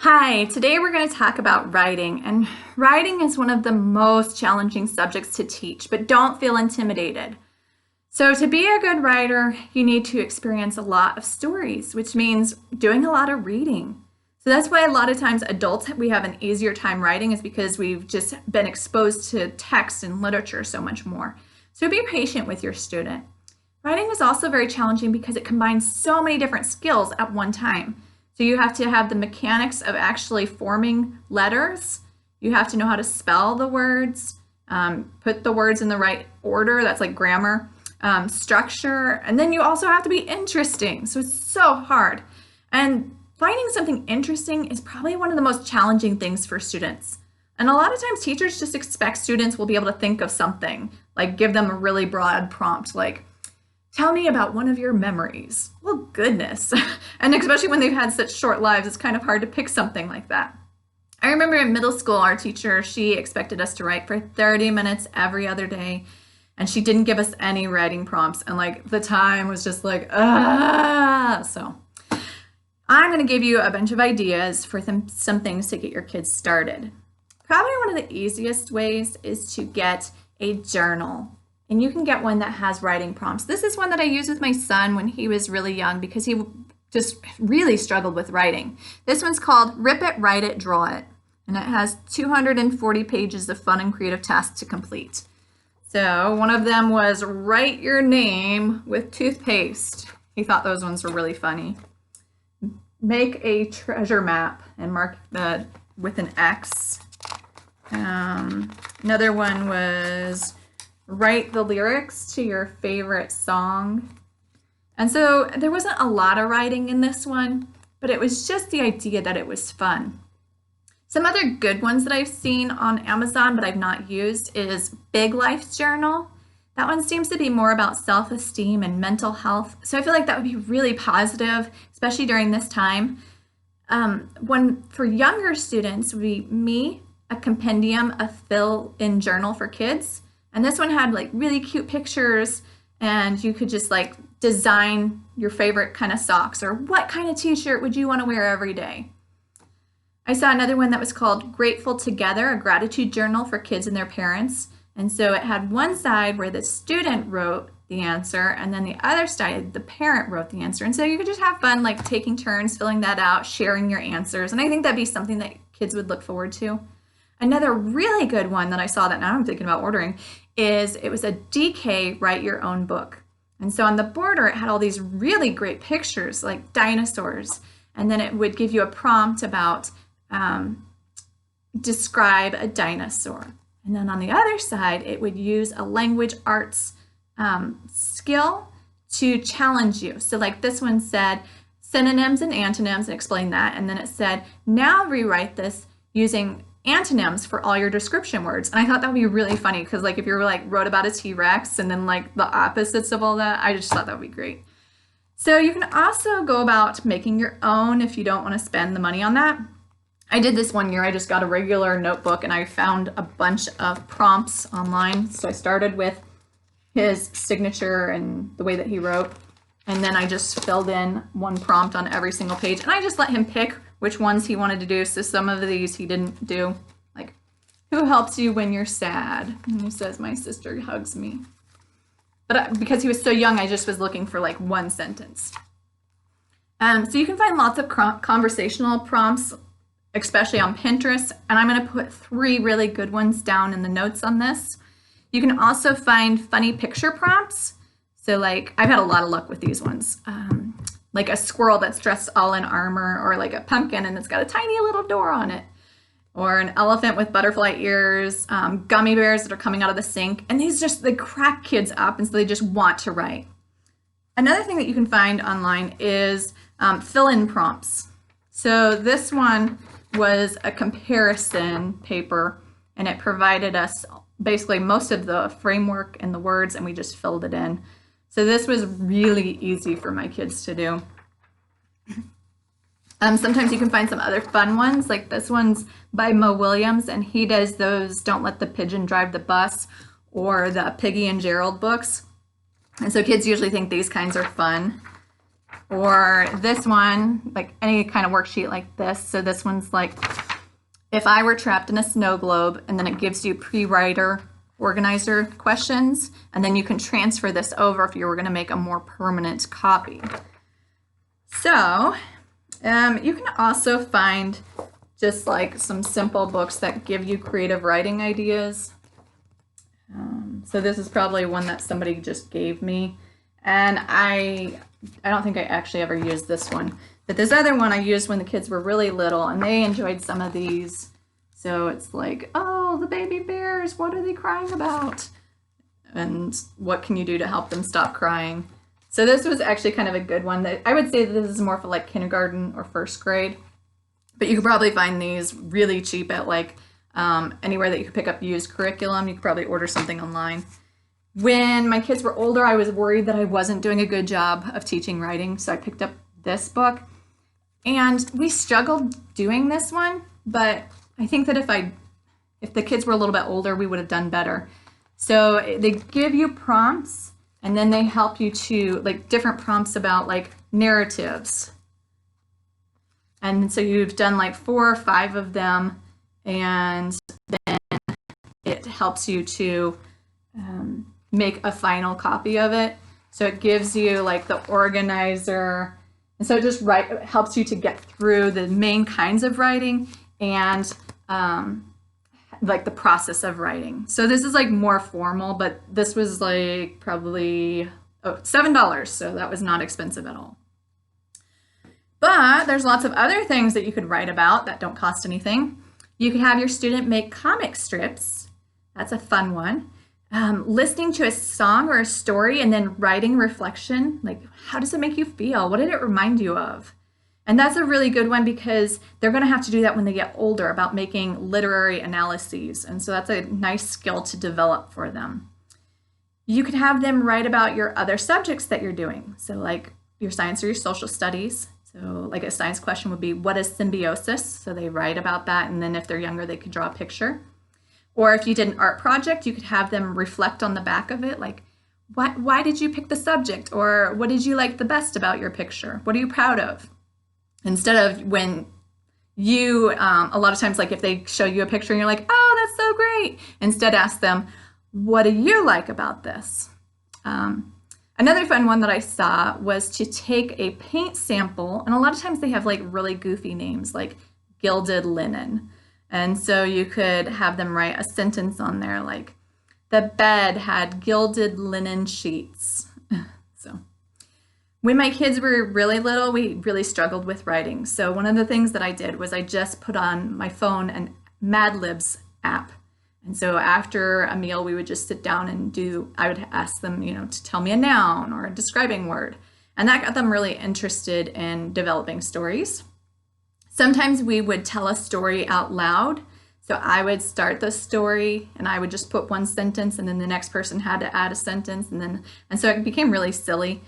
Hi, today we're going to talk about writing, and writing is one of the most challenging subjects to teach, but don't feel intimidated. So to be a good writer, you need to experience a lot of stories, which means doing a lot of reading. So that's why a lot of times adults, we have an easier time writing is because we've just been exposed to text and literature so much more. So be patient with your student. Writing is also very challenging because it combines so many different skills at one time. So you have to have the mechanics of actually forming letters. You have to know how to spell the words, put the words in the right order. That's like grammar, structure. And then you also have to be interesting. So it's so hard. And finding something interesting is probably one of the most challenging things for students. And a lot of times teachers just expect students will be able to think of something, like give them a really broad prompt, like, tell me about one of your memories. Well, goodness. And especially when they've had such short lives, it's kind of hard to pick something like that. I remember in middle school, our teacher, she expected us to write for 30 minutes every other day. And she didn't give us any writing prompts. And like the time was just like, ah. So I'm going to give you a bunch of ideas for some things to get your kids started. Probably one of the easiest ways is to get a journal. And you can get one that has writing prompts. This is one that I used with my son when he was really young because he just really struggled with writing. This one's called Rip It, Write It, Draw It. And it has 240 pages of fun and creative tasks to complete. So one of them was write your name with toothpaste. He thought those ones were really funny. Make a treasure map and mark with an X. Another one was write the lyrics to your favorite song. And so there wasn't a lot of writing in this one, but it was just the idea that it was fun. Some other good ones that I've seen on Amazon but I've not used is Big Life Journal. That one seems to be more about self-esteem and mental health. So I feel like that would be really positive, especially during this time. One for younger students would be Me, a Compendium, a fill-in journal for kids. And this one had like really cute pictures and you could just like design your favorite kind of socks or what kind of t-shirt would you want to wear every day. I saw another one that was called Grateful Together, a gratitude journal for kids and their parents. And so it had one side where the student wrote the answer and then the other side, the parent wrote the answer. And so you could just have fun like taking turns, filling that out, sharing your answers. And I think that'd be something that kids would look forward to. Another really good one that I saw that now I'm thinking about ordering is it was a DK Write Your Own Book. And so on the border, it had all these really great pictures like dinosaurs. And then it would give you a prompt about describe a dinosaur. And then on the other side, it would use a language arts skill to challenge you. So like this one said synonyms and antonyms and explain that. And then it said, now rewrite this using antonyms for all your description words. And I thought that would be really funny because like if you were like wrote about a T-Rex and then like the opposites of all that, I just thought that would be great. So you can also go about making your own if you don't want to spend the money on that. I did this one year. I just got a regular notebook and I found a bunch of prompts online. So I started with his signature and the way that he wrote. And then I just filled in one prompt on every single page. And I just let him pick which ones he wanted to do. So some of these he didn't do. Like, who helps you when you're sad? And he says, my sister hugs me. But because he was so young, I just was looking for like one sentence. So you can find lots of conversational prompts, especially on Pinterest. And I'm going to put 3 really good ones down in the notes on this. You can also find funny picture prompts. So like I've had a lot of luck with these ones. Like a squirrel that's dressed all in armor, or like a pumpkin and it's got a tiny little door on it, or an elephant with butterfly ears, gummy bears that are coming out of the sink. And these just, they crack kids up and so they just want to write. Another thing that you can find online is fill-in prompts. So this one was a comparison paper and it provided us basically most of the framework and the words and we just filled it in. So this was really easy for my kids to do. Sometimes you can find some other fun ones, like this one's by Mo Williams, and he does those Don't Let the Pigeon Drive the Bus or the Piggy and Gerald books. And so kids usually think these kinds are fun. Or this one, like any kind of worksheet like this. So this one's like, if I were trapped in a snow globe, and then it gives you pre-writer organizer questions, and then you can transfer this over if you were going to make a more permanent copy. So you can also find just like some simple books that give you creative writing ideas. So this is probably one that somebody just gave me, and I don't think I actually ever used this one, but this other one I used when the kids were really little, and they enjoyed some of these. So it's like, oh, the baby bears, what are they crying about? And what can you do to help them stop crying? So this was actually kind of a good one. That I would say that this is more for like kindergarten or first grade, but you could probably find these really cheap at like anywhere that you could pick up used curriculum. You could probably order something online. When my kids were older, I was worried that I wasn't doing a good job of teaching writing, so I picked up this book. And we struggled doing this one, but I think that if the kids were a little bit older, we would have done better. So they give you prompts, and then they help you to, like, different prompts about like narratives. And so you've done like 4 or 5 of them, and then it helps you to make a final copy of it. So it gives you like the organizer, and so it just helps you to get through the main kinds of writing and like the process of writing. So this is like more formal, but this was like probably $7, so that was not expensive at all. But there's lots of other things that you could write about that don't cost anything. You could have your student make comic strips. That's a fun one. Listening to a song or a story and then writing reflection, like how does it make you feel? What did it remind you of? And that's a really good one because they're going to have to do that when they get older, about making literary analyses. And so that's a nice skill to develop for them. You could have them write about your other subjects that you're doing. So like your science or your social studies. So like a science question would be, what is symbiosis? So they write about that. And then if they're younger, they could draw a picture. Or if you did an art project, you could have them reflect on the back of it, like, why did you pick the subject? Or what did you like the best about your picture? What are you proud of? Instead of when you, a lot of times, like if they show you a picture and you're like, oh, that's so great. Instead, ask them, what do you like about this? Another fun one that I saw was to take a paint sample, and a lot of times they have like really goofy names like gilded linen. And so you could have them write a sentence on there like, the bed had gilded linen sheets. So when my kids were really little, we really struggled with writing. So one of the things that I did was I just put on my phone an Mad Libs app. And so after a meal, we would just sit down and I would ask them, to tell me a noun or a describing word. And that got them really interested in developing stories. Sometimes we would tell a story out loud. So I would start the story and I would just put one sentence, and then the next person had to add a sentence, and so it became really silly.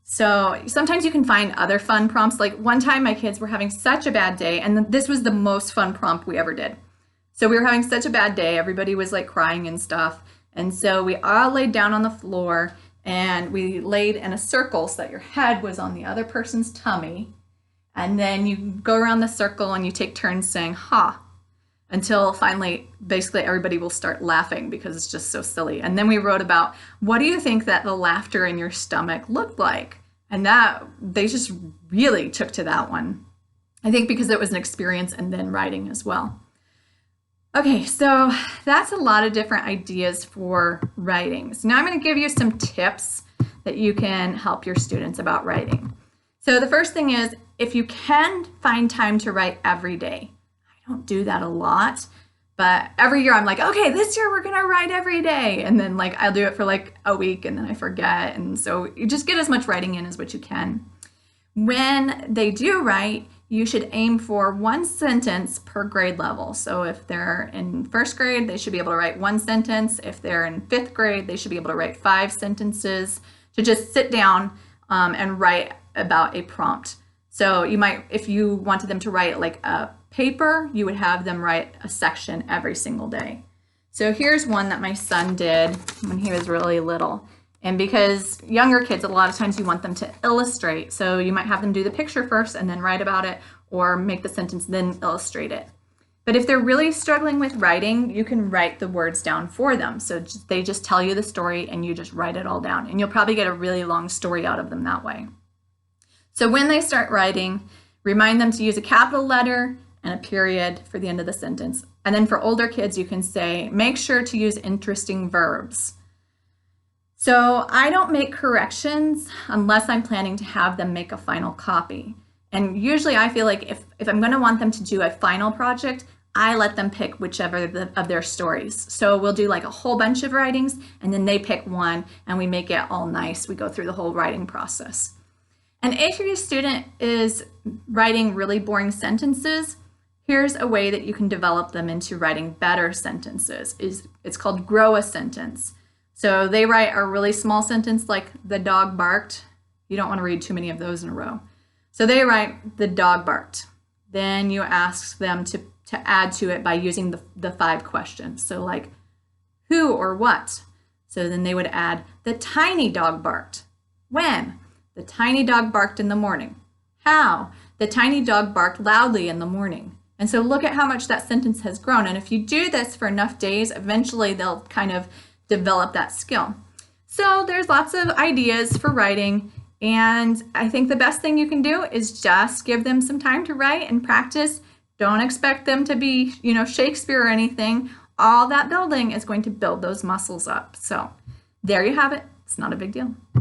So sometimes you can find other fun prompts. Like one time my kids were having such a bad day, and this was the most fun prompt we ever did. So we were having such a bad day. Everybody was like crying and stuff. And so we all laid down on the floor and we laid in a circle so that your head was on the other person's tummy. And then you go around the circle and you take turns saying, ha, until finally, basically everybody will start laughing because it's just so silly. And then we wrote about, what do you think that the laughter in your stomach looked like? And they just really took to that one. I think because it was an experience and then writing as well. Okay, so that's a lot of different ideas for writing. So now I'm going to give you some tips that you can help your students about writing. So the first thing is, if you can find time to write every day. I don't do that a lot, but every year I'm like, okay, this year we're going to write every day. And then like I'll do it for like a week and then I forget. And so you just get as much writing in as what you can. When they do write, you should aim for 1 sentence per grade level. So if they're in first grade, they should be able to write 1 sentence. If they're in 5th grade, they should be able to write 5 sentences. To just sit down and write about a prompt. So you might, if you wanted them to write like a paper, you would have them write a section every single day. So here's one that my son did when he was really little. And because younger kids, a lot of times you want them to illustrate. So you might have them do the picture first and then write about it, or make the sentence, then illustrate it. But if they're really struggling with writing, you can write the words down for them. So they just tell you the story and you just write it all down. And you'll probably get a really long story out of them that way. So when they start writing, remind them to use a capital letter and a period for the end of the sentence. And then for older kids, you can say, make sure to use interesting verbs. So I don't make corrections unless I'm planning to have them make a final copy. And usually I feel like if I'm going to want them to do a final project, I let them pick whichever of their stories. So we'll do like a whole bunch of writings, and then they pick one, and we make it all nice. We go through the whole writing process. And if your student is writing really boring sentences, here's a way that you can develop them into writing better sentences. It's called grow a sentence. So they write a really small sentence like the dog barked. You don't want to read too many of those in a row. So they write the dog barked. Then you ask them to add to it by using the 5 questions. So like who or what. So then they would add the tiny dog barked. When? The tiny dog barked in the morning. How? The tiny dog barked loudly in the morning. And so look at how much that sentence has grown. And if you do this for enough days, eventually they'll kind of develop that skill. So there's lots of ideas for writing. And I think the best thing you can do is just give them some time to write and practice. Don't expect them to be, Shakespeare or anything. All that building is going to build those muscles up. So there you have it. It's not a big deal.